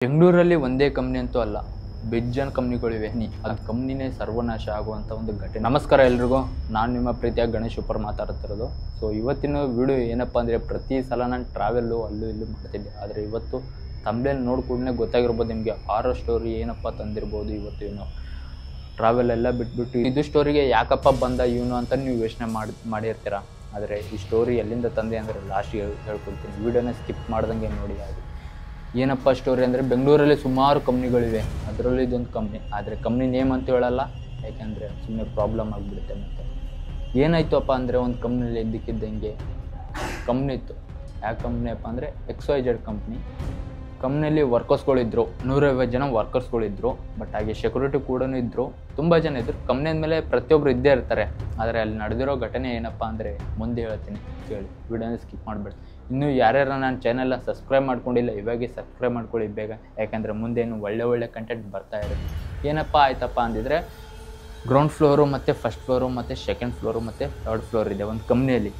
ಬೆಂಗಳೂರಲ್ಲಿ ಒಂದೇ ಕಂಪ್ನಿ ಅಂತೂ ಅಲ್ಲ, ಬೆಜ್ಜನ್ ಕಂಪ್ನಿಗಳಿವೆ. ಅದು ಕಂಪ್ನಿನೇ ಸರ್ವನಾಶ ಆಗುವಂಥ ಒಂದು ಘಟನೆ. ನಮಸ್ಕಾರ ಎಲ್ರಿಗೂ, ನಾನು ನಿಮ್ಮ ಪ್ರೀತಿಯ ಗಣೇಶ್ ಉಪ್ಪರ್ ಮಾತಾಡ್ತಿರೋದು. ಸೊ ಇವತ್ತಿನ ವಿಡಿಯೋ ಏನಪ್ಪ ಅಂದರೆ, ಪ್ರತಿ ಸಲ ನಾನು ಟ್ರಾವೆಲ್ಲು ಅಲ್ಲೂ ಇಲ್ಲೂ ಮಾಡ್ತಿದ್ದೆ. ಆದರೆ ಇವತ್ತು ತಮ್ಮಲ್ಲಿ ನೋಡಿ ಕೂಡಲೇ ಗೊತ್ತಾಗಿರ್ಬೋದು ನಿಮಗೆ, ಹಾರರ್ ಸ್ಟೋರಿ ಏನಪ್ಪ ತಂದಿರ್ಬೋದು. ಇವತ್ತು ಏನು ಟ್ರಾವೆಲ್ ಎಲ್ಲ ಬಿಟ್ಬಿಟ್ಟು ಇದು ಸ್ಟೋರಿಗೆ ಯಾಕಪ್ಪ ಬಂದ ಇವನು ಅಂತ ನೀವು ಯೋಚನೆ ಮಾಡಿರ್ತೀರ. ಆದರೆ ಈ ಸ್ಟೋರಿ ಎಲ್ಲಿಂದ ತಂದೆ ಅಂದರೆ ಲಾಸ್ಟಿಗೆ ಹೇಳ್ಕೊಡ್ತೀನಿ. ವಿಡಿಯೋನ ಸ್ಕಿಪ್ ಮಾಡ್ದಂಗೆ ನೋಡಿ. ಅದು ಏನಪ್ಪ ಸ್ಟೋರಿ ಅಂದರೆ, ಬೆಂಗಳೂರಲ್ಲಿ ಸುಮಾರು ಕಂಪ್ನಿಗಳಿವೆ, ಅದರಲ್ಲಿ ಇದೊಂದು ಕಂಪ್ನಿ. ಆದರೆ ಕಂಪ್ನಿ ನೇಮ್ ಅಂತ ಹೇಳಲ್ಲ, ಯಾಕೆಂದರೆ ಸುಮ್ಮನೆ ಪ್ರಾಬ್ಲಮ್ ಆಗಿಬಿಡುತ್ತೆ. ಮತ್ತು ಏನಾಯ್ತಪ್ಪ ಅಂದರೆ, ಒಂದು ಕಂಪ್ನಿಯಲ್ಲಿ ಇದ್ದಕ್ಕಿದ್ದಂಗೆ ಕಂಪ್ನಿ ಇತ್ತು. ಯಾವ ಕಂಪ್ನಿ ಅಪ್ಪ ಅಂದರೆ XYZ ಕಂಪ್ನಿ. ಕಂಪ್ನಿಯಲ್ಲಿ ವರ್ಕರ್ಸ್ಗಳಿದ್ದರು, 150 ಜನ ವರ್ಕರ್ಸ್ಗಳಿದ್ದರು. ಬಟ್ ಹಾಗೆ ಸೆಕ್ಯೂರಿಟಿ ಕೂಡ ಇದ್ದರು, ತುಂಬ ಜನ ಇದ್ದರು. ಕಂಪ್ನಿ ಅಂದಮೇಲೆ ಪ್ರತಿಯೊಬ್ಬರು ಇದ್ದೇ ಇರ್ತಾರೆ. ಆದರೆ ಅಲ್ಲಿ ನಡೆದಿರೋ ಘಟನೆ ಏನಪ್ಪ ಅಂದರೆ ಮುಂದೆ ಹೇಳ್ತೀನಿ, ಕೇಳಿ. ವಿಡಿಯೋನ ಸ್ಕಿಪ್ ಮಾಡಿಬಿಡಿ. ಇನ್ನೂ ಯಾರ್ಯಾರು ನನ್ನ ಚಾನೆಲ್ನ ಸಬ್ಸ್ಕ್ರೈಬ್ ಮಾಡ್ಕೊಂಡಿಲ್ಲ, ಇವಾಗೆ ಸಬ್ಸ್ಕ್ರೈಬ್ ಮಾಡ್ಕೊಳ್ಳಿ ಬೇಗ, ಯಾಕಂದರೆ ಮುಂದೇನು ಒಳ್ಳೆ ಕಂಟೆಂಟ್ ಬರ್ತಾ ಇರುತ್ತೆ. ಏನಪ್ಪ ಆಯ್ತಪ್ಪ ಅಂದಿದ್ರೆ, ಗ್ರೌಂಡ್ ಫ್ಲೋರು ಮತ್ತು ಫಸ್ಟ್ ಫ್ಲೋರು ಮತ್ತು ಸೆಕೆಂಡ್ ಫ್ಲೋರು ಮತ್ತು ಥರ್ಡ್ ಫ್ಲೋರ್ ಇದೆ ಒಂದು ಕಂಪ್ನಿಯಲ್ಲಿ.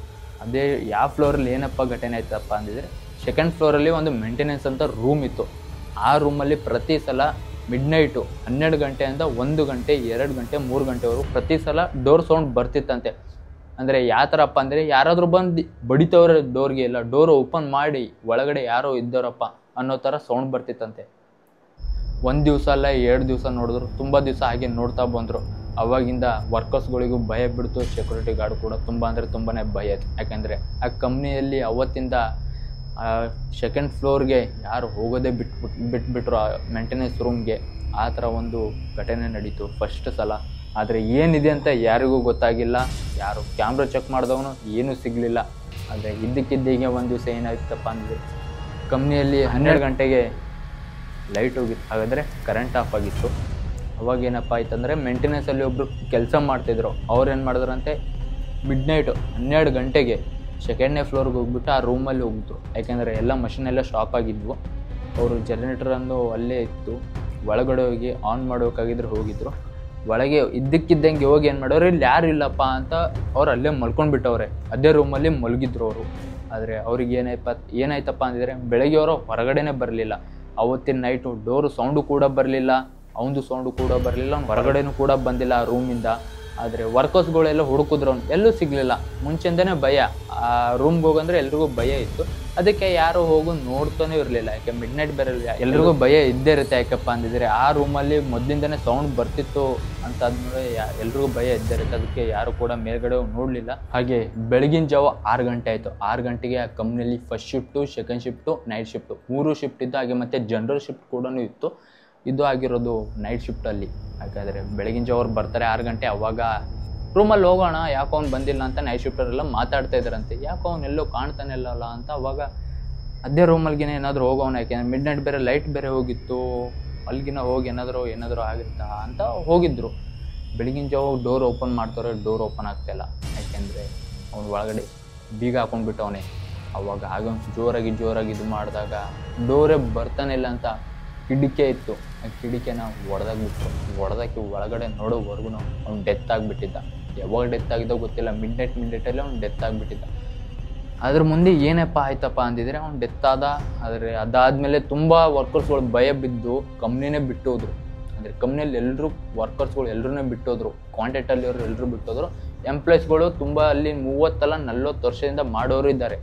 ಅದೇ ಯಾವ ಫ್ಲೋರಲ್ಲಿ ಏನಪ್ಪ ಘಟನೆ ಆಯ್ತಪ್ಪ ಅಂದಿದ್ರೆ, ಸೆಕೆಂಡ್ ಫ್ಲೋರಲ್ಲಿ ಒಂದು ಮೇಂಟೆನೆನ್ಸ್ ಅಂತ ರೂಮ್ ಇತ್ತು. ಆ ರೂಮಲ್ಲಿ ಪ್ರತಿ ಸಲ ಮಿಡ್ನೈಟು 12 ಗಂಟೆಯಿಂದ 1 ಗಂಟೆ 2 ಗಂಟೆ 3 ಗಂಟೆವರೆಗೂ ಪ್ರತಿ ಸಲ ಡೋರ್ ಸೌಂಡ್ ಬರ್ತಿತ್ತಂತೆ. ಅಂದರೆ ಯಾವ ಥರಪ್ಪ ಅಂದರೆ, ಯಾರಾದರೂ ಬಂದು ಬಡಿತವ್ರೆ ಡೋರ್ಗೆ, ಇಲ್ಲ ಡೋರ್ ಓಪನ್ ಮಾಡಿ ಒಳಗಡೆ ಯಾರೋ ಇದ್ದಾರಪ್ಪ ಅನ್ನೋ ಥರ ಸೌಂಡ್ ಬರ್ತಿತ್ತಂತೆ. 1 ದಿವಸ ಅಲ್ಲ 2 ದಿವಸ ನೋಡಿದ್ರು, ತುಂಬ ದಿವಸ ಹಾಗೆ ನೋಡ್ತಾ ಬಂದರು. ಅವಾಗಿಂದ ವರ್ಕರ್ಸ್ಗಳಿಗೂ ಭಯ ಬಿಡ್ತು, ಸೆಕ್ಯೂರಿಟಿ ಗಾರ್ಡ್ ಕೂಡ ತುಂಬ ಅಂದರೆ ತುಂಬಾ ಭಯ. ಯಾಕೆಂದರೆ ಆ ಕಂಪ್ನಿಯಲ್ಲಿ ಅವತ್ತಿಂದ ಸೆಕೆಂಡ್ ಫ್ಲೋರ್ಗೆ ಯಾರು ಹೋಗೋದೇ ಬಿಟ್ಬಿಟ್ರು, ಆ ಮೇಂಟೆನೆನ್ಸ್ ರೂಮ್ಗೆ. ಆ ಥರ ಒಂದು ಘಟನೆ ನಡೀತು ಫಸ್ಟ್ ಸಲ. ಆದರೆ ಏನಿದೆ ಅಂತ ಯಾರಿಗೂ ಗೊತ್ತಾಗಿಲ್ಲ. ಯಾರು ಕ್ಯಾಮ್ರಾ ಚೆಕ್ ಮಾಡಿದವನು ಏನೂ ಸಿಗಲಿಲ್ಲ. ಆದರೆ ಇದ್ದಕ್ಕಿದ್ದೀಗೆ ಒಂದು ದಿವಸ ಏನಾಯ್ತಪ್ಪ ಅಂದರೆ, ಕಂಪ್ನಿಯಲ್ಲಿ 12 ಗಂಟೆಗೆ ಲೈಟ್ ಹೋಗಿತ್ತು, ಹಾಗಾದರೆ ಕರೆಂಟ್ ಆಫ್ ಆಗಿತ್ತು. ಅವಾಗ ಏನಪ್ಪ ಆಯ್ತಂದರೆ, ಮೇಂಟೆನೆನ್ಸಲ್ಲಿ ಒಬ್ಬರು ಕೆಲಸ ಮಾಡ್ತಿದ್ರು. ಅವ್ರು ಏನು ಮಾಡಿದ್ರಂತೆ, ಮಿಡ್ನೈಟು 12 ಗಂಟೆಗೆ ಸೆಕೆಂಡ್ನೇ ಫ್ಲೋರ್ಗೆ ಹೋಗ್ಬಿಟ್ಟು ಆ ರೂಮಲ್ಲಿ ಹೋಗಿದ್ರು. ಯಾಕೆಂದರೆ ಎಲ್ಲ ಮಷಿನೆಲ್ಲ ಶಾಪ್ ಆಗಿದ್ವು. ಅವರು ಜನರೇಟರನ್ನು ಅಲ್ಲೇ ಇತ್ತು, ಒಳಗಡೆ ಹೋಗಿ ಆನ್ ಮಾಡಬೇಕಾಗಿದ್ರೆ ಹೋಗಿದ್ರು. ಒಳಗೆ ಇದ್ದಕ್ಕಿದ್ದಂಗೆ ಹೋಗಿ ಏನು ಮಾಡೋರು, ಇಲ್ಲಿ ಯಾರು ಇಲ್ಲಪ್ಪ ಅಂತ ಅವ್ರು ಅಲ್ಲೇ ಮಲ್ಕೊಂಡ್ಬಿಟ್ಟವ್ರೆ. ಅದೇ ರೂಮಲ್ಲಿ ಮಲಗಿದ್ರು ಅವರು. ಆದರೆ ಅವ್ರಿಗೆ ಏನಾಯ್ತಪ್ಪ ಅಂದಿದ್ರೆ, ಬೆಳಗ್ಗೆ ಅವರು ಹೊರಗಡೆನೇ ಬರಲಿಲ್ಲ. ಅವತ್ತಿನ ನೈಟು ಡೋರು ಸೌಂಡು ಕೂಡ ಬರಲಿಲ್ಲ, ಅವನದು ಸೌಂಡು ಕೂಡ ಬರಲಿಲ್ಲ, ಹೊರಗಡೆನೂ ಕೂಡ ಬಂದಿಲ್ಲ ಆ ರೂಮಿಂದ. ಆದರೆ ವರ್ಕರ್ಸ್ಗಳೆಲ್ಲ ಹುಡುಕಿದ್ರು, ಎಲ್ಲೂ ಸಿಗಲಿಲ್ಲ. ಮುಂಚೆಯಿಂದನೇ ಭಯ, ಆ ರೂಮ್ಗೆ ಹೋಗಂದ್ರೆ ಎಲ್ರಿಗೂ ಭಯ ಇತ್ತು. ಅದಕ್ಕೆ ಯಾರು ಹೋಗು ನೋಡ್ತಾನೆ ಇರಲಿಲ್ಲ. ಯಾಕೆ ಮಿಡ್ನೈಟ್ ಬೇರೆ ಎಲ್ರಿಗೂ ಭಯ ಇದ್ದೇ ಇರುತ್ತೆ. ಯಾಕಪ್ಪ ಅಂದಿದ್ರೆ, ಆ ರೂಮಲ್ಲಿ ಮೊದಲಿಂದನೇ ಸೌಂಡ್ ಬರ್ತಿತ್ತು ಅಂತ ಆದ್ಮೇಲೆ ಎಲ್ರಿಗೂ ಭಯ ಇದ್ದೇ ಇರುತ್ತೆ. ಅದಕ್ಕೆ ಯಾರು ಕೂಡ ಮೇಲ್ಗಡೆ ನೋಡಲಿಲ್ಲ. ಹಾಗೆ ಬೆಳಗಿನ ಜಾವ 6 ಗಂಟೆ ಆಯಿತು. 6 ಗಂಟೆಗೆ ಆ ಕಂಪ್ನಿಯಲ್ಲಿ first shift, second shift, night shift 3 shift ಇತ್ತು. ಹಾಗೆ ಮತ್ತು ಜನರಲ್ ಶಿಫ್ಟ್ ಕೂಡ ಇತ್ತು. ಇದು ಆಗಿರೋದು ನೈಟ್ ಶಿಫ್ಟಲ್ಲಿ. ಯಾಕಂದರೆ ಬೆಳಗಿನ ಜಾವ ಅವ್ರು ಬರ್ತಾರೆ 6 ಗಂಟೆ. ಅವಾಗ ರೂಮಲ್ಲಿ ಹೋಗೋಣ, ಯಾಕೋ ಅವ್ನು ಬಂದಿಲ್ಲ ಅಂತ ನೈಟ್ ಶಿಫ್ಟರೆಲ್ಲ ಮಾತಾಡ್ತಾ ಇದ್ದಾರಂತೆ. ಯಾಕೋ ಅವನೆಲ್ಲೋ ಕಾಣ್ತಾನೆ ಇಲ್ಲಲ್ಲ ಅಂತ. ಅವಾಗ ಅದೇ ರೂಮಲ್ಗಿನ ಏನಾದರೂ ಹೋಗೋಣ, ಯಾಕೆಂದರೆ ಮಿಡ್ ನೈಟ್ ಬೇರೆ ಲೈಟ್ ಬೇರೆ ಹೋಗಿತ್ತು, ಅಲ್ಲಿಗಿನ ಹೋಗಿ ಏನಾದರೂ ಆಗಿರುತ್ತಾ ಅಂತ ಹೋಗಿದ್ರು. ಬೆಳಗಿನ ಜಾವ ಡೋರ್ ಓಪನ್ ಮಾಡ್ತಾರೆ, ಡೋರ್ ಓಪನ್ ಆಗ್ತಾಯಿಲ್ಲ. ಯಾಕೆಂದರೆ ಅವ್ನು ಒಳಗಡೆ ಬೀಗ ಹಾಕೊಂಡ್ಬಿಟ್ಟವನೇ. ಅವಾಗ ಹಾಗೆ ಒಂದು ಜೋರಾಗಿ ಇದು ಮಾಡಿದಾಗ ಡೋರೇ ಬರ್ತಾನೆ ಇಲ್ಲ ಅಂತ ಕಿಡಿಕೆ ಇತ್ತು. ಆ ಕಿಡಿಕೆನ ಹೊಡೆದಾಕಿ ಒಳಗಡೆ ನೋಡೋವರೆಗೂ ಅವ್ನು ಡೆತ್ ಆಗಿಬಿಟ್ಟಿದ್ದ. ಯಾವಾಗ ಡೆತ್ ಆಗಿದ್ದೋ ಗೊತ್ತಿಲ್ಲ, ಮಿಡ್ ನೈಟಲ್ಲಿ ಅವ್ನು ಡೆತ್ ಆಗಿಬಿಟ್ಟಿದ್ದ. ಅದ್ರ ಮುಂದೆ ಏನಪ್ಪ ಆಯ್ತಪ್ಪ ಅಂದಿದ್ರೆ, ಅವ್ನು ಡೆತ್ ಆದ. ಆದರೆ ಅದಾದಮೇಲೆ ತುಂಬ ವರ್ಕರ್ಸ್ಗಳು ಭಯ ಬಿದ್ದು ಕಂಪ್ನಿನೇ ಬಿಟ್ಟೋದ್ರು. ಅಂದರೆ ಕಂಪ್ನಿಯಲ್ಲಿ ಎಲ್ಲರೂ ವರ್ಕರ್ಸ್ಗಳು ಎಲ್ಲರೂ ಬಿಟ್ಟೋದ್ರು. ಕಾಂಟ್ರಾಕ್ಟಲ್ಲಿರೋರು ಎಲ್ಲರೂ ಬಿಟ್ಟೋದ್ರು. ಎಂಪ್ಲಾಯ್ಸ್ಗಳು ತುಂಬ ಅಲ್ಲಿ 30 ಅಲ್ಲ 40 ವರ್ಷದಿಂದ ಮಾಡೋರು ಇದ್ದಾರೆ.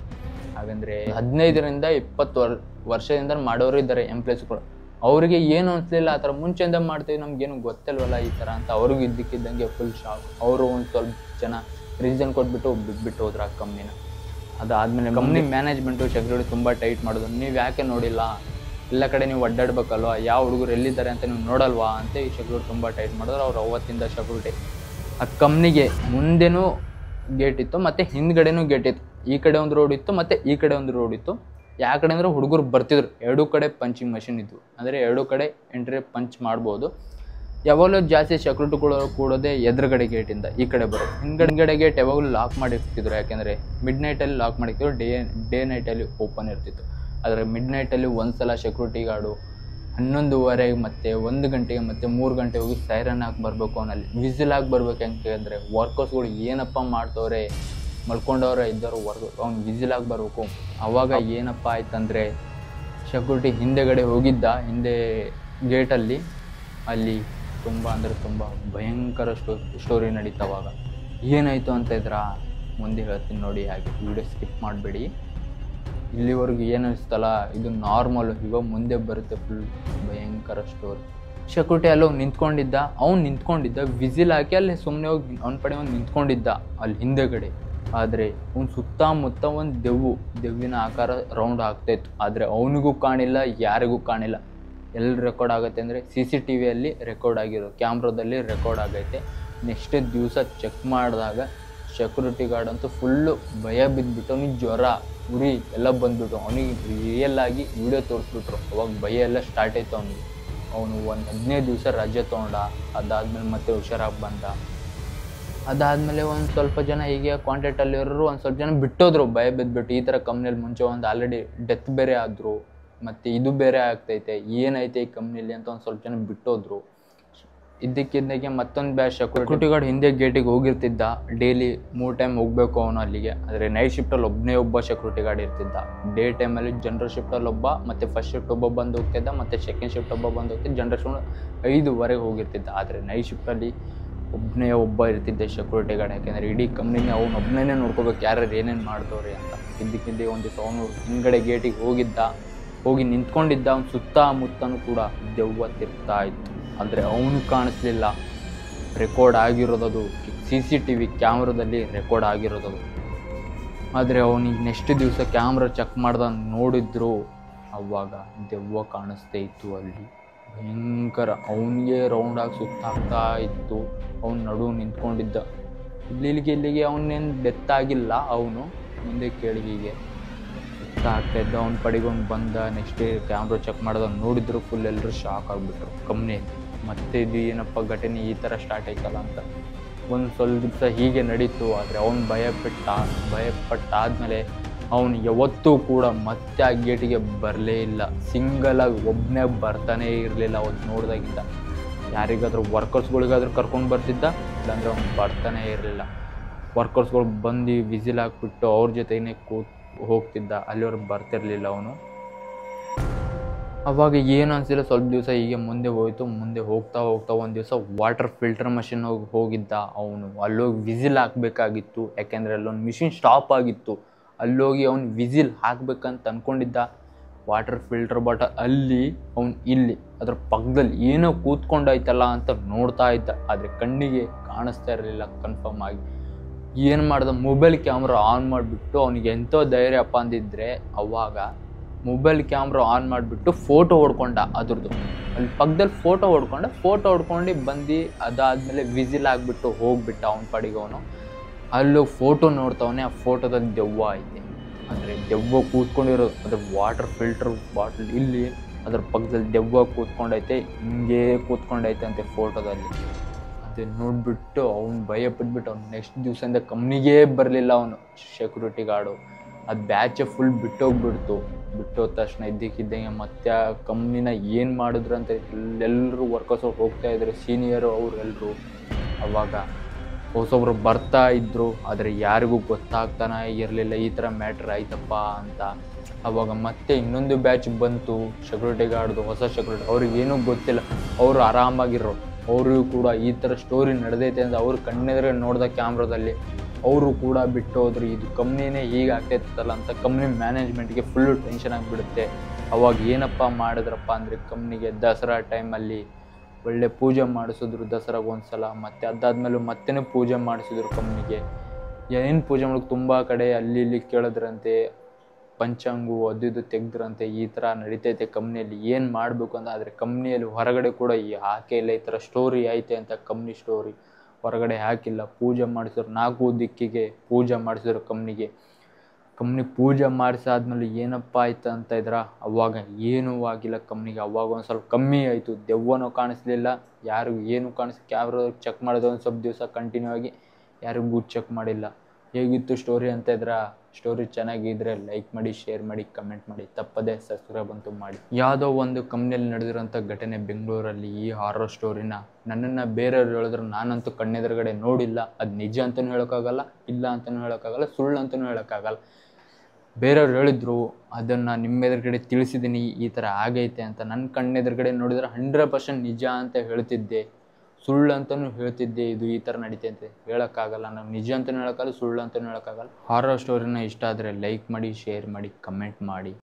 ಹಾಗಂದರೆ 15ರಿಂದ 20 ವರ್ಷದಿಂದ ಮಾಡೋರು ಇದ್ದಾರೆ ಎಂಪ್ಲಾಯ್ಸ್ಗಳು. ಅವರಿಗೆ ಏನು ಅನಿಸ್ಲಿಲ್ಲ. ಆ ಥರ ಮುಂಚೆಯಿಂದ ಮಾಡ್ತೀವಿ, ನಮಗೇನು ಗೊತ್ತಿಲ್ವಲ್ಲ ಈ ಥರ ಅಂತ. ಅವ್ರಿಗೂ ಇದ್ದಕ್ಕಿದ್ದಂಗೆ ಫುಲ್ ಶಾಕ್. ಅವರು ಒಂದು ಸ್ವಲ್ಪ ಜನ ರೀಸನ್ ಕೊಟ್ಬಿಟ್ಟು ಬಿಟ್ಬಿಟ್ಟು ಹೋದ್ರು ಆ ಕಂಪ್ನಿನ. ಅದಾದಮೇಲೆ ಕಂಪ್ನಿ ಮ್ಯಾನೇಜ್ಮೆಂಟು ಸೆಕ್ಯೂರಿಟಿ ತುಂಬ ಟೈಟ್ ಮಾಡೋದು. ನೀವು ಯಾಕೆ ನೋಡಿಲ್ಲ, ಎಲ್ಲ ಕಡೆ ನೀವು ಅಡ್ಡಾಡ್ಬೇಕಲ್ವ, ಯಾವ ಹುಡುಗರು ಎಲ್ಲಿದ್ದಾರೆ ಅಂತ ನೀವು ನೋಡಲ್ವಾ ಅಂತ ಈ ಸೆಕ್ಯೂರಿಟಿ ತುಂಬ ಟೈಟ್ ಮಾಡಿದ್ರು. ಅವ್ರು ಅವತ್ತಿಂದ ಸೆಕ್ಯೂರಿಟಿ ಆ ಕಂಪ್ನಿಗೆ ಮುಂದೆನೂ ಗೇಟ್ ಇತ್ತು ಮತ್ತು ಹಿಂದ್ಗಡೆನೂ ಗೇಟ್ ಇತ್ತು. ಈ ಕಡೆ ಒಂದು ರೋಡ್ ಇತ್ತು ಮತ್ತು ಈ ಕಡೆ ಒಂದು ರೋಡ್ ಇತ್ತು. ಯಾವ ಕಡೆ ಅಂದರೆ ಹುಡುಗರು ಬರ್ತಿದ್ರು, 2 ಕಡೆ ಪಂಚಿಂಗ್ ಮಷಿನ್ ಇದ್ವು. ಅಂದರೆ 2 ಕಡೆ ಎಂಟ್ರಿ ಪಂಚ್ ಮಾಡ್ಬೋದು. ಯಾವಾಗಲೂ ಜಾಸ್ತಿ ಸೆಕ್ಯೂರಿಟಿ ಕೂಡೋದೇ ಎದುರುಗಡೆ ಗೇಟಿಂದ ಈ ಕಡೆ ಬರೋದು. ಹಿಂದ್ಗಡೆ ಗೇಟ್ ಯಾವಾಗಲೂ ಲಾಕ್ ಮಾಡಿ ಇರ್ತಿದ್ರು. ಯಾಕೆಂದರೆ ಮಿಡ್ ನೈಟಲ್ಲಿ ಲಾಕ್ ಮಾಡಿರ್ತಿದ್ರು, ಡೇ ನೈಟಲ್ಲಿ ಓಪನ್ ಇರ್ತಿತ್ತು. ಆದರೆ ಮಿಡ್ ನೈಟಲ್ಲಿ ಒಂದು ಸಲ ಸೆಕ್ಯೂರಿಟಿ ಗಾರ್ಡು 11:30 ಮತ್ತು 1 ಗಂಟೆಗೆ ಮತ್ತು 3 ಗಂಟೆ ಹೋಗಿ ಸೈರನ್ ಹಾಕಿ ಬರಬೇಕು. ಅವನಲ್ಲಿ ವಿಸಿಲ್ ಹಾಕಿ ಬರ್ಬೇಕು. ಯಾಕೆಂದರೆ ವರ್ಕರ್ಸ್ಗಳು ಏನಪ್ಪ ಮಾಡ್ತವ್ರೆ, ಮಲ್ಕೊಂಡವ್ರೆ ಇದ್ದವರು ಅವ್ನು ವಿಸಿಲ್ ಆಗಿ ಬರಬೇಕು. ಅವಾಗ ಏನಪ್ಪ ಆಯ್ತಂದರೆ, ಸೆಕ್ಯೂರಿಟಿ ಹಿಂದೆಗಡೆ ಹೋಗಿದ್ದ, ಹಿಂದೆ ಗೇಟಲ್ಲಿ. ಅಲ್ಲಿ ತುಂಬ ಅಂದರೆ ತುಂಬ ಭಯಂಕರ ಸ್ಟೋರಿ ನಡೀತವಾಗ. ಏನಾಯಿತು ಅಂತ ಇದ್ರಾ ಮುಂದೆ ಹೇಳ್ತೀನಿ ನೋಡಿ. ಹಾಗೆ ವಿಡಿಯೋ ಸ್ಕಿಪ್ ಮಾಡಬೇಡಿ. ಇಲ್ಲಿವರೆಗೂ ಏನು ಅನಿಸ್ತಲ್ಲ, ಇದು ನಾರ್ಮಲ್. ಇವಾಗ ಮುಂದೆ ಬರುತ್ತೆ ಫುಲ್ ಭಯಂಕರ ಸ್ಟೋರಿ. ಸೆಕ್ಯೂರಿಟಿ ಅಲ್ಲಿ ಹೋಗಿ ನಿಂತ್ಕೊಂಡಿದ್ದ ವಿಸಿಲ್ ಹಾಕಿ ಅಲ್ಲಿ ಸುಮ್ಮನೆ ಹೋಗಿ ಅವ್ನ ಪಡೆ ಒಂದು ನಿಂತ್ಕೊಂಡಿದ್ದ ಅಲ್ಲಿ ಹಿಂದೆಗಡೆ. ಆದರೆ ಅವ್ನು ಸುತ್ತಮುತ್ತ ಒಂದು ದೆವ್ವಿನ ಆಕಾರ ರೌಂಡ್ ಆಗ್ತಾಯಿತ್ತು. ಆದರೆ ಅವನಿಗೂ ಕಾಣಿಲ್ಲ, ಯಾರಿಗೂ ಕಾಣಿಲ್ಲ. ಎಲ್ಲಿ ರೆಕಾರ್ಡ್ ಆಗುತ್ತೆ ಅಂದರೆ CCTVಯಲ್ಲಿ ರೆಕಾರ್ಡ್ ಆಗಿರೋ, ಕ್ಯಾಮ್ರಾದಲ್ಲಿ ರೆಕಾರ್ಡ್ ಆಗೈತೆ. ನೆಕ್ಸ್ಟ್ ದಿವಸ ಚೆಕ್ ಮಾಡಿದಾಗ ಸೆಕ್ಯೂರಿಟಿ ಗಾರ್ಡ್ ಅಂತೂ ಫುಲ್ಲು ಭಯ ಬಿದ್ದುಬಿಟ್ಟು, ಅವನಿಗೆ ಜ್ವರ ಉರಿ ಎಲ್ಲ ಬಂದುಬಿಟ್ಟು ಅವನಿಗೆ ರಿಯಲ್ ಆಗಿ ವಿಡಿಯೋ ತೋರಿಸ್ಬಿಟ್ರು. ಅವಾಗ ಭಯ ಎಲ್ಲ ಸ್ಟಾರ್ಟ್ ಆಯಿತು ಅವನಿಗೆ. ಅವನು ಒಂದು 15 ದಿವಸ ರಜೆ ತೊಗೊಂಡ. ಅದಾದಮೇಲೆ ಮತ್ತೆ ಹುಷಾರಾಗಿ ಬಂದ. ಅದಾದಮೇಲೆ ಒಂದು ಸ್ವಲ್ಪ ಜನ ಹೀಗೆ ಕಾಂಟ್ಯಾಕ್ಟಲ್ಲಿರೋರು ಒಂದು ಸ್ವಲ್ಪ ಜನ ಬಿಟ್ಟೋದ್ರು ಭಯ ಬಿದ್ದುಬಿಟ್ಟು. ಈ ಥರ ಕಂಪ್ನಿಯಲ್ಲಿ ಮುಂಚೆ ಒಂದು ಆಲ್ರೆಡಿ ಡೆತ್ ಬೇರೆ ಆದರು, ಮತ್ತು ಇದು ಬೇರೆ ಆಗ್ತೈತೆ, ಏನೈತೆ ಈ ಕಂಪ್ನಿಲಿ ಅಂತ ಒಂದು ಸ್ವಲ್ಪ ಜನ ಬಿಟ್ಟೋದ್ರು. ಇದ್ದಕ್ಕಿದ್ದಾಗೆ ಮತ್ತೊಂದು ಬ್ಯಾಚ್ ಸೆಕ್ಯೂರಿಟಿ ಗಾರ್ಡ್ ಹಿಂದೆ ಗೇಟಿಗೆ ಹೋಗಿರ್ತಿದ್ದ. ಡೈಲಿ 3 ಟೈಮ್ ಹೋಗಬೇಕು ಅವನು ಅಲ್ಲಿಗೆ. ಆದರೆ ನೈಟ್ ಶಿಫ್ಟಲ್ಲಿ ಒಬ್ಬ ಸೆಕ್ಯೂರಿಟಿ ಗಾರ್ಡ್ ಇರ್ತಿದ್ದ. ಡೇ ಟೈಮಲ್ಲಿ ಜನರಲ್ ಶಿಫ್ಟಲ್ಲಿ ಒಬ್ಬ, ಮತ್ತು ಫಸ್ಟ್ ಶಿಫ್ಟ್ ಒಬ್ಬ ಬಂದು ಹೋಗ್ತಿದ್ದ, ಮತ್ತು ಸೆಕೆಂಡ್ ಶಿಫ್ಟ್ ಒಬ್ಬ ಬಂದು ಹೋಗ್ತಿದ್ದ. ಜನರಲ್ ಶಿಫ್ಟ್ 5ವರೆಗೆ ಹೋಗಿರ್ತಿದ್ದ. ಆದರೆ ನೈಟ್ ಶಿಫ್ಟಲ್ಲಿ ಒಬ್ಬ ಇರ್ತಿದ್ದೆ ಸೆಕ್ಯೂರಿಟಿ ಗಾರ್ಡ್. ಯಾಕೆಂದರೆ ಇಡೀ ಕಂಪ್ನಿನೇ ಅವನೊಬ್ಬನೇ ನೋಡ್ಕೋಬೇಕು, ಯಾರು ಏನೇನು ಮಾಡ್ತವ್ರಿ ಅಂತ. ಇದ್ದಕ್ಕಿದ್ದೆ ಒಂದು ದಿವಸ ಅವನು ಹಿಂದ್ಗಡೆ ಗೇಟಿಗೆ ಹೋಗಿ ನಿಂತ್ಕೊಂಡಿದ್ದ. ಅವ್ನು ಸುತ್ತಮುತ್ತನೂ ಕೂಡ ದೆವ್ವ ತಿರ್ತಾ ಇತ್ತು. ಆದರೆ ಅವನು ಕಾಣಿಸ್ಲಿಲ್ಲ. ರೆಕಾರ್ಡ್ ಆಗಿರೋದದು CCTV ಕ್ಯಾಮ್ರಾದಲ್ಲಿ ರೆಕಾರ್ಡ್ ಆಗಿರೋದದು. ಆದರೆ ಅವನಿಗೆ ನೆಕ್ಸ್ಟ್ ದಿವಸ ಕ್ಯಾಮ್ರಾ ಚೆಕ್ ಮಾಡ್ದ ನೋಡಿದ್ರು, ಅವಾಗ ದೆವ್ವ ಕಾಣಿಸ್ತೇ ಇತ್ತು ಅಲ್ಲಿ ಭಯಂಕರ. ಅವನಿಗೆ ರೌಂಡಾಗಿ ಸುತ್ತಾಗ್ತಾ ಇತ್ತು. ಅವನು ನಡು ನಿಂತ್ಕೊಂಡಿದ್ದ. ಇಲ್ಲಿಗೆ ಅವನೇನು ಡೆತ್ ಆಗಿಲ್ಲ. ಅವನು ಮುಂದೆ ಕೇಳಿ ಹೀಗೆ ಆಗ್ತಾಯಿದ್ದ. ಅವ್ನ ಪಡೆಗೆ ಅವ್ನು ಬಂದ. ನೆಕ್ಸ್ಟ್ ಡೇ ಕ್ಯಾಮ್ರಾ ಚೆಕ್ ಮಾಡ್ದಾಗ ನೋಡಿದ್ರು. ಫುಲ್ ಎಲ್ಲರೂ ಶಾಕ್ ಆಗಿಬಿಟ್ರು ಕಂಪ್ನಿಯಲ್ಲಿ. ಮತ್ತೆ ಇದು ಏನಪ್ಪ ಘಟನೆ ಈ ಥರ ಸ್ಟಾರ್ಟ್ ಆಯ್ತಲ್ಲ ಅಂತ. ಒಂದು ಸ್ವಲ್ಪ ದಿವಸ ಹೀಗೆ ನಡೀತು. ಆದರೆ ಅವ್ನು ಭಯಪಟ್ಟಾದಮೇಲೆ ಅವನು ಯಾವತ್ತೂ ಕೂಡ ಮತ್ತೆ ಆ ಗೇಟಿಗೆ ಬರಲೇ ಇಲ್ಲ. ಸಿಂಗಲಾಗಿ ಒಬ್ಬನೇ ಬರ್ತಾನೇ ಇರಲಿಲ್ಲ. ಅವತ್ತು ನೋಡಿದಾಗಿಂದ ಯಾರಿಗಾದ್ರೂ ವರ್ಕರ್ಸ್ಗಳಿಗಾದ್ರೂ ಕರ್ಕೊಂಡು ಬರ್ತಿದ್ದ, ಇಲ್ಲಾಂದರೆ ಅವ್ನು ಬರ್ತಾನೇ ಇರಲಿಲ್ಲ. ವರ್ಕರ್ಸ್ಗಳು ಬಂದು ವಿಸಿಲ್ ಹಾಕ್ಬಿಟ್ಟು ಅವ್ರ ಜೊತೆಗೇ ಹೋಗ್ತಿದ್ದ. ಅಲ್ಲಿವರೆಗೆ ಬರ್ತಿರ್ಲಿಲ್ಲ ಅವನು. ಅವಾಗ ಏನು ಅನಿಸಿಲ್ಲ. ಸ್ವಲ್ಪ ದಿವಸ ಹೀಗೆ ಮುಂದೆ ಹೋಯಿತು. ಮುಂದೆ ಹೋಗ್ತಾ ಒಂದು ದಿವಸ ವಾಟರ್ ಫಿಲ್ಟರ್ ಮಷಿನ್ ಹೋಗಿದ್ದ ಅವನು. ಅಲ್ಲೋಗಿ ವಿಸಿಲ್ ಹಾಕಬೇಕಾಗಿತ್ತು. ಯಾಕೆಂದರೆ ಅಲ್ಲೊಂದು ಮಿಷಿನ್ ಸ್ಟಾಪ್ ಆಗಿತ್ತು. ಅಲ್ಲೋಗಿ ಅವ್ನು ವಿಸಿಲ್ ಹಾಕ್ಬೇಕಂತ ಅಂದ್ಕೊಂಡಿದ್ದ. ವಾಟರ್ ಫಿಲ್ಟರ್ ಬಾಟಲ್ ಅಲ್ಲಿ, ಅವ್ನು ಇಲ್ಲಿ ಅದ್ರ ಪಕ್ಕದಲ್ಲಿ ಏನೋ ಕೂತ್ಕೊಂಡಾಯ್ತಲ್ಲ ಅಂತ ನೋಡ್ತಾ ಇದ್ದ. ಆದರೆ ಕಣ್ಣಿಗೆ ಕಾಣಿಸ್ತಾ ಇರಲಿಲ್ಲ ಕನ್ಫರ್ಮ್ ಆಗಿ. ಏನು ಮಾಡ್ದ, ಮೊಬೈಲ್ ಕ್ಯಾಮ್ರಾ ಆನ್ ಮಾಡಿಬಿಟ್ಟು, ಅವನಿಗೆ ಎಂಥೋ ಧೈರ್ಯಪ್ಪ ಅಂದಿದ್ರೆ ಅವಾಗ ಮೊಬೈಲ್ ಕ್ಯಾಮ್ರಾ ಆನ್ ಮಾಡಿಬಿಟ್ಟು ಫೋಟೋ ಹೊಡ್ಕೊಂಡ ಅದ್ರದ್ದು. ಅಲ್ಲಿ ಪಕ್ಕದಲ್ಲಿ ಫೋಟೋ ಹೊಡ್ಕೊಂಡು ಬಂದು ಅದಾದಮೇಲೆ ವಿಸಿಲ್ ಆಗಿಬಿಟ್ಟು ಹೋಗ್ಬಿಟ್ಟ ಅವನ ಪಾಡಿಗೆ ಅವನು. ಅಲ್ಲೂ ಫೋಟೋ ನೋಡ್ತಾವನೆ. ಆ ಫೋಟೋದಲ್ಲಿ ದೆವ್ವ ಐತೆ. ಅಂದರೆ ದೆವ್ವ ಕೂತ್ಕೊಂಡಿರೋದು ಅದ್ರ ವಾಟರ್ ಫಿಲ್ಟರ್ ಬಾಟಲ್ ಇಲ್ಲಿ, ಅದ್ರ ಪಕ್ಕದಲ್ಲಿ ದೆವ್ವ ಕೂತ್ಕೊಂಡೈತೆ. ಹಿಂಗೇ ಕೂತ್ಕೊಂಡೈತೆ ಅಂತೆ ಫೋಟೋದಲ್ಲಿ. ಅದು ನೋಡಿಬಿಟ್ಟು ಅವ್ನು ಭಯ ಪಟ್ಬಿಟ್ಟು ಅವ್ನು ನೆಕ್ಸ್ಟ್ ದಿವಸದಿಂದ ಕಂಪ್ನಿಗೇ ಬರಲಿಲ್ಲ ಅವನು ಸೆಕ್ಯೂರಿಟಿ ಗಾರ್ಡು. ಅದು ಬ್ಯಾಚೆ ಫುಲ್ ಬಿಟ್ಟೋಗ್ಬಿಡ್ತು. ಬಿಟ್ಟೋದ ತಕ್ಷಣ ಇದ್ದಕ್ಕಿದ್ದಂಗೆ ಮತ್ತೆ ಆ ಕಂಪ್ನಿನ ಏನು ಮಾಡಿದ್ರು ಅಂತ ಎಲ್ಲರೂ ವರ್ಕರ್ಸ್ ಹೋಗ್ತಾಯಿದ್ರು, ಸೀನಿಯರು ಅವರೆಲ್ಲರೂ. ಅವಾಗ ಹೊಸೊಬ್ರು ಬರ್ತಾ ಇದ್ದರು. ಆದರೆ ಯಾರಿಗೂ ಗೊತ್ತಾಗ್ತಾನೆ ಇರಲಿಲ್ಲ ಈ ಥರ ಮ್ಯಾಟ್ರ್ ಆಯ್ತಪ್ಪ ಅಂತ. ಅವಾಗ ಮತ್ತೆ ಇನ್ನೊಂದು ಬ್ಯಾಚ್ ಬಂತು ಸೆಕ್ಯೂರಿಟಿ ಗಾರ್ಡ್ದು, ಹೊಸ ಸೆಕ್ಯೂರಿಟಿ. ಅವ್ರಿಗೇನೂ ಗೊತ್ತಿಲ್ಲ. ಅವರು ಆರಾಮಾಗಿರೋ, ಅವರು ಕೂಡ ಈ ಥರ ಸ್ಟೋರಿ ನಡೆದೈತೆ ಅಂತ ಅವ್ರು ಕಣ್ಣೆದ್ರೆ ನೋಡ್ದ ಕ್ಯಾಮ್ರಾದಲ್ಲಿ. ಅವರು ಕೂಡ ಬಿಟ್ಟು ಹೋದ್ರು. ಇದು ಕಂಪ್ನಿನೇ ಹೀಗೆ ಆಗ್ತಾಯಿತ್ತಲ್ಲ ಅಂತ ಕಂಪ್ನಿ ಮ್ಯಾನೇಜ್ಮೆಂಟ್ಗೆ ಫುಲ್ಲು ಟೆನ್ಷನ್ ಆಗಿಬಿಡುತ್ತೆ. ಅವಾಗ ಏನಪ್ಪ ಮಾಡಿದ್ರಪ್ಪ ಅಂದರೆ, ಕಂಪ್ನಿಗೆ ದಸರಾ ಟೈಮಲ್ಲಿ ಒಳ್ಳೆ ಪೂಜೆ ಮಾಡಿಸಿದ್ರು ದಸರಾಗೆ ಒಂದು ಸಲ. ಮತ್ತು ಅದಾದಮೇಲೆ ಮತ್ತೆ ಪೂಜೆ ಮಾಡಿಸಿದ್ರು ಕಂಪ್ನಿಗೆ. ಏನು ಪೂಜೆ ಮಾಡೋಕ್ಕೆ ತುಂಬ ಕಡೆ ಅಲ್ಲಿ ಇಲ್ಲಿ ಕೇಳಿದ್ರಂತೆ. ಪಂಚಾಂಗು ಅದು ಇದು ತೆಗೆದ್ರಂತೆ. ಈ ಥರ ನಡೀತೈತೆ ಕಂಪ್ನಿಯಲ್ಲಿ, ಏನು ಮಾಡಬೇಕು ಅಂತ. ಆದರೆ ಕಂಪ್ನಿಯಲ್ಲಿ ಹೊರಗಡೆ ಕೂಡ ಹಾಕೇ ಇಲ್ಲ ಈ ಥರ ಸ್ಟೋರಿ ಐತೆ ಅಂತ. ಕಂಪ್ನಿ ಸ್ಟೋರಿ ಹೊರಗಡೆ ಹಾಕಿಲ್ಲ. ಪೂಜೆ ಮಾಡಿಸಿದ್ರು 4 ದಿಕ್ಕಿಗೆ ಪೂಜೆ ಮಾಡಿಸಿದ್ರು ಕಂಪ್ನಿಗೆ. ಕಂಪ್ನಿ ಪೂಜೆ ಮಾಡಿಸಾದ್ಮೇಲೆ ಏನಪ್ಪ ಆಯ್ತು ಅಂತ ಇದ್ರೆ ಅವಾಗ ಏನೂ ಆಗಿಲ್ಲ ಕಂಪ್ನಿಗೆ. ಅವಾಗ ಒಂದು ಸ್ವಲ್ಪ ಕಮ್ಮಿ ಆಯಿತು. ದೆವ್ವನೂ ಕಾಣಿಸ್ಲಿಲ್ಲ, ಯಾರಿಗೂ ಏನೂ ಕ್ಯಾಮ್ರಾ ಚೆಕ್ ಮಾಡಿದ್ರೆ ಒಂದು ಸ್ವಲ್ಪ ದಿವಸ ಕಂಟಿನ್ಯೂ ಆಗಿ ಯಾರಿಗೂ ಚೆಕ್ ಮಾಡಿಲ್ಲ. ಹೇಗಿತ್ತು ಸ್ಟೋರಿ ಅಂತ ಇದ್ರೆ, ಸ್ಟೋರಿ ಚೆನ್ನಾಗಿದ್ದರೆ ಲೈಕ್ ಮಾಡಿ, ಶೇರ್ ಮಾಡಿ, ಕಮೆಂಟ್ ಮಾಡಿ, ತಪ್ಪದೇ ಸಬ್ಸ್ಕ್ರೈಬ್ ಅಂತೂ ಮಾಡಿ. ಯಾವುದೋ ಒಂದು ಕಂಪ್ನಿಯಲ್ಲಿ ನಡೆದಿರೋಂಥ ಘಟನೆ ಬೆಂಗಳೂರಲ್ಲಿ, ಈ ಹಾರರ್ ಸ್ಟೋರಿನ ನನ್ನನ್ನು ಬೇರೆಯವ್ರು ಹೇಳಿದ್ರು ನಾನಂತೂ ಕಣ್ಣೆದುರುಗಡೆ ನೋಡಿಲ್ಲ. ಅದು ನಿಜ ಅಂತಲೂ ಹೇಳೋಕ್ಕಾಗಲ್ಲ, ಇಲ್ಲ ಅಂತಲೂ ಹೇಳೋಕ್ಕಾಗಲ್ಲ, ಸುಳ್ಳು ಅಂತಲೂ ಹೇಳೋಕ್ಕಾಗಲ್ಲ. ಬೇರೆಯವ್ರು ಹೇಳಿದ್ರು ಅದನ್ನು ನಿಮ್ಮ ಎದುರುಗಡೆ ತಿಳಿಸಿದ್ದೀನಿ ಈ ಥರ ಆಗೈತೆ ಅಂತ. ನನ್ನ ಕಣ್ಣೆದುರುಗಡೆ ನೋಡಿದ್ರೆ 100% ನಿಜ ಅಂತ ಹೇಳ್ತಿದ್ದೆ, ಸುಳ್ಳು ಅಂತಲೂ ಹೇಳ್ತಿದ್ದೆ. ಇದು ಈ ಥರ ನಡೀತೆ ಅಂತ ಹೇಳೋಕ್ಕಾಗಲ್ಲ, ನಾವು ನಿಜ ಅಂತಲೂ ಹೇಳೋಕ್ಕಾಗಲ್ಲ, ಸುಳ್ಳು ಅಂತಲೂ ಹೇಳೋಕ್ಕಾಗಲ್ಲ. ಹಾರರ್ ಸ್ಟೋರಿನ ಇಷ್ಟ ಆದರೆ ಲೈಕ್ ಮಾಡಿ, ಶೇರ್ ಮಾಡಿ, ಕಮೆಂಟ್ ಮಾಡಿ.